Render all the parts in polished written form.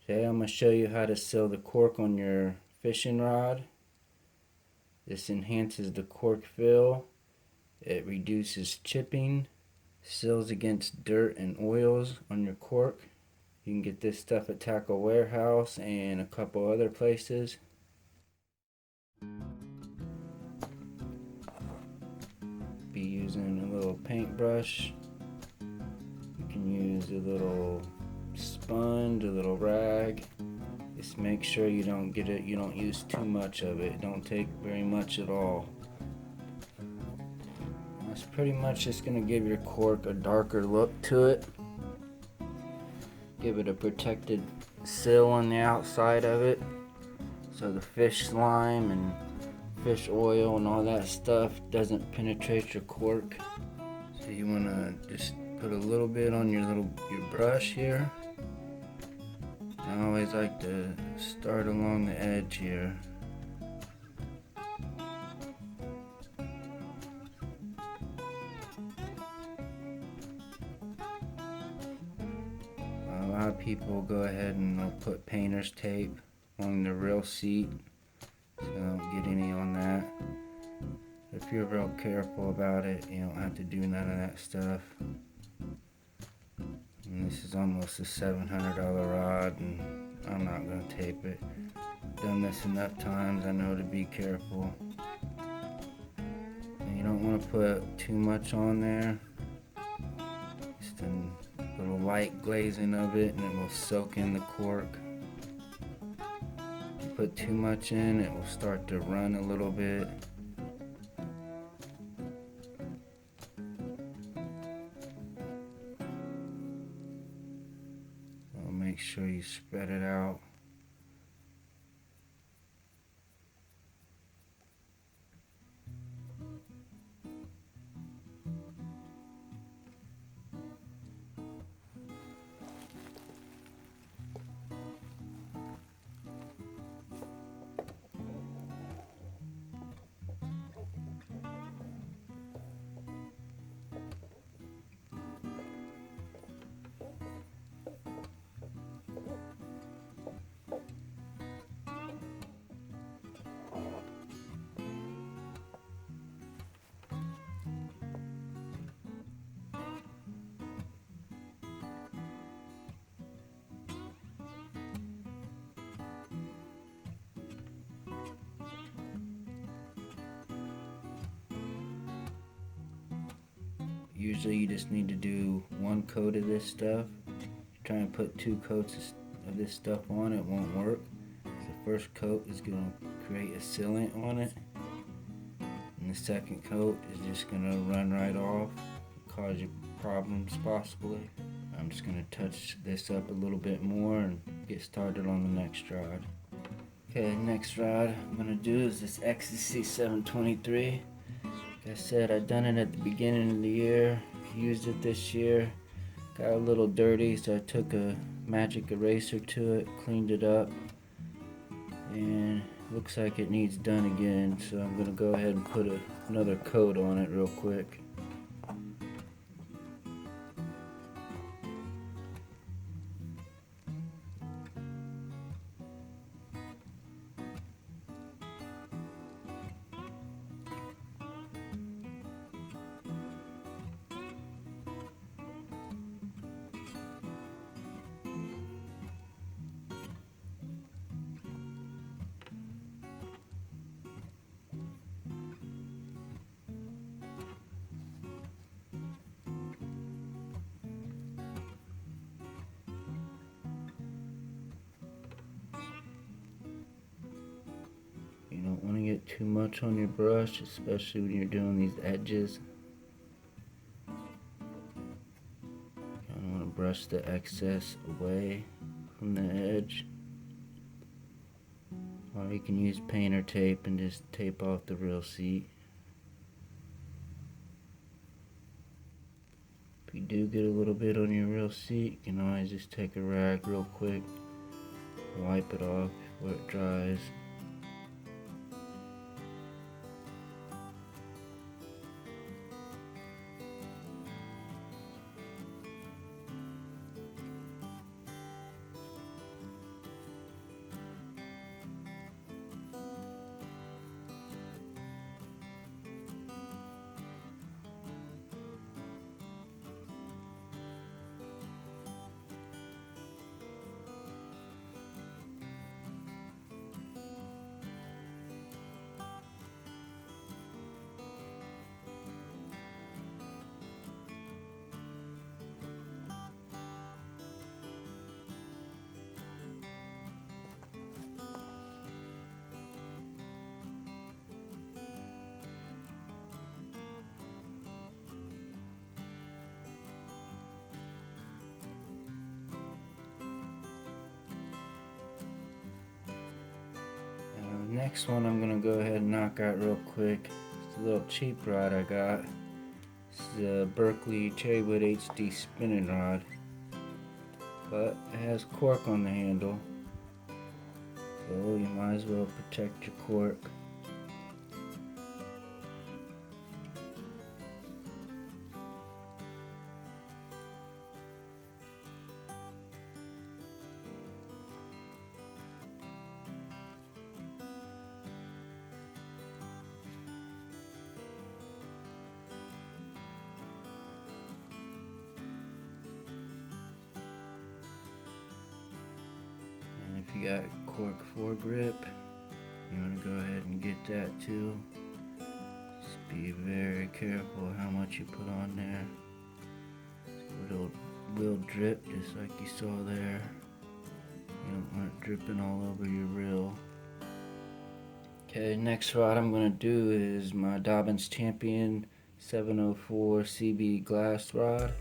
Today I'm going to show you how to seal the cork on your fishing rod. This enhances the cork fill, it reduces chipping, seals against dirt and oils on your cork. You can get this stuff at Tackle Warehouse and a couple other places. Be using a little paintbrush. You can use a little sponge, a little rag. Just make sure you don't use too much of it. Don't take very much at all. That's pretty much just going to give your cork a darker look to it. Give it a protected seal on the outside of it, so the fish slime and fish oil and all that stuff doesn't penetrate your cork. So you want to just put a little bit on your brush here. I always like to start along the edge here. A lot of people go ahead and they'll put painter's tape on the reel seat, so don't get any on that. If you're real careful about it, you don't have to do none of that stuff. And this is almost a $700 rod, and I'm not going to tape it. Done this enough times, I know to be careful. And you don't want to put too much on there. Just a little light glazing of it, and it will soak in the cork. If you put too much in, it will start to run a little bit. Make sure you spread it out. Usually you just need to do one coat of this stuff. Try and put 2 coats of this stuff on, it won't work. The first coat is going to create a sealant on it, and the second coat is just going to run right off, cause you problems possibly. I'm just going to touch this up a little bit more and get started on the next rod. Okay, next rod I'm going to do is this Ecstasy 723. Like I said, I done it at the beginning of the year, used it this year, got a little dirty, so I took a magic eraser to it, cleaned it up, and looks like it needs done again, so I'm going to go ahead and put another coat on it real quick. You don't want to get too much on your brush, especially when you're doing these edges. You don't want to brush the excess away from the edge. Or you can use painter tape and just tape off the reel seat. If you do get a little bit on your reel seat, you can always just take a rag real quick, wipe it off before it dries. Next one I'm gonna go ahead and knock out real quick. It's a little cheap rod I got. It's the Berkeley Cherrywood HD spinning rod, but it has cork on the handle, so you might as well protect your cork. If you got cork foregrip, you want to go ahead and get that too. Just be very careful how much you put on there. So it will drip just like you saw there. You don't want it dripping all over your reel. Okay, next rod I'm going to do is my Dobyns Champion 704 CB glass rod.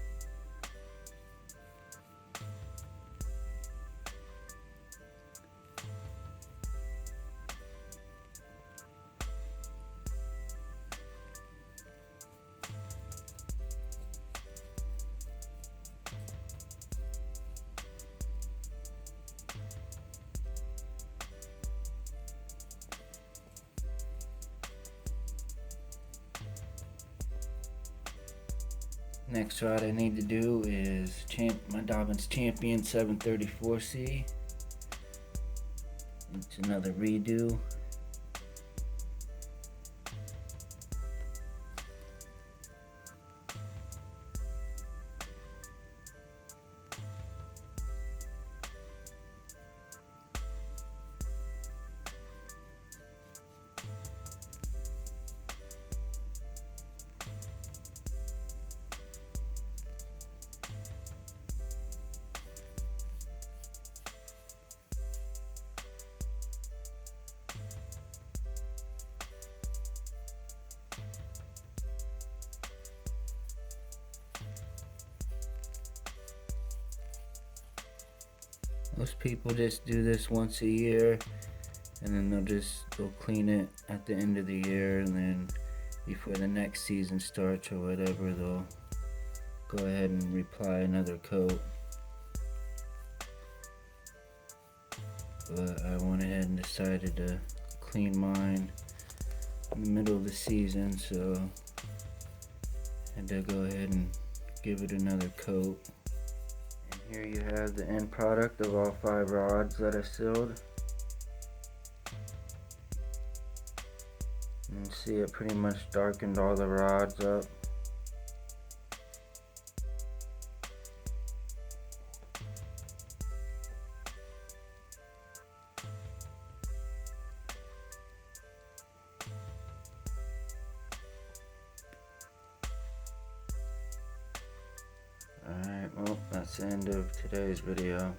Next rod I need to do is my Dobyns Champion 734C. It's another redo. Most people just do this once a year, and then they'll clean it at the end of the year, and then before the next season starts or whatever, they'll go ahead and reapply another coat. But I went ahead and decided to clean mine in the middle of the season, so I had to go ahead and give it another coat. And here you have the end product of all 5 rods that I sealed. You can see it pretty much darkened all the rods up. Alright, well, that's the end of today's video.